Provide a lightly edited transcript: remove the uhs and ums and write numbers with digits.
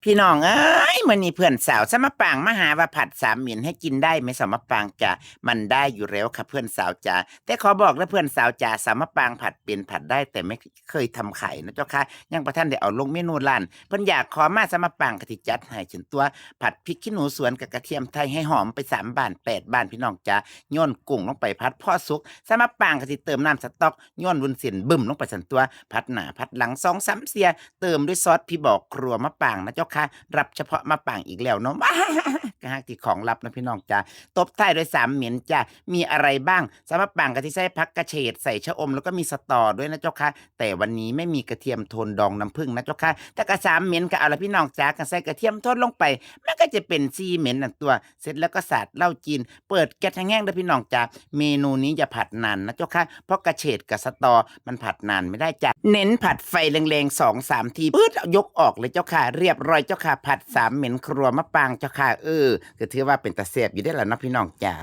พี่น้องเอ้ยมื้อนี้เพื่อนสาวสมะปางมาหาว่าผัดสามเหม็นให้กินได้ไหมสมะปางจ๋ามันได้อยู่แล้วค่ะเพื่อนสาวจ๋าแต่ขอบอกนะเพื่อนสาวจ๋าสมะปางผัดเป็นผัดได้แต่ไม่เคยทำขายนะเจ้าค่ะยังบ่ทันได้เอาลงเมนูร้านเพิ่นอยากขอมาสมะปางก็สิจัดให้ฉันตัวผัดพริกขี้หนูสวนกับกระเทียมไทยให้หอมไป3บ้าน8บ้านพี่น้องจ๋าโยนกุ้งลงไปผัดพอสุกสมะปางก็สิเติมน้ำสต๊อกโยนวุ้นเส้นบึ้มลงไปซั่นตัวผัดหน้าผัดหลัง2-3เสียเติมด้วยซอสพี่บอกครัวมะปางนะเจ้าค่ะ รับเฉพาะมะปางอีกแล้วเนาะ ก็ฮักที่ของลับนะพี่น้องจ้าตบท้ายด้วยสามเหม็นจ้ามีอะไรบ้างสำหรับปางกะทิใส่ผักกระเฉดใส่ชะอมแล้วก็มีสตอด้วยนะเจ้าค่ะแต่วันนี้ไม่มีกระเทียมโทนดองน้ำผึ้งนะเจ้าค่ะถ้ากระสามเหม็นก็เอาละพี่น้องจ้าก็ใส่กระเทียมโทนลงไปมันก็จะเป็นซีเหม็นนั่นตัวเสร็จแล้วก็สาดเหล้าจีนเปิดแก๊สแห้งๆด้วยพี่น้องจ้าเมนูนี้อย่าผัดนานนะเจ้าค่ะเพราะกระเฉดกับสตอมันผัดนานไม่ได้จ้าเน้นผัดไฟแรงๆ2-3 ทีปื๊ดยกออกเลยเจ้าค่ะเรียบร้อยเจ้าค่ะผัดสามเหม็นครัวมะปางเจ้าค่ะก็ถือว่าเป็นตาแซ่บอยู่ได้อล่ะเนาะพี่น้องจ้า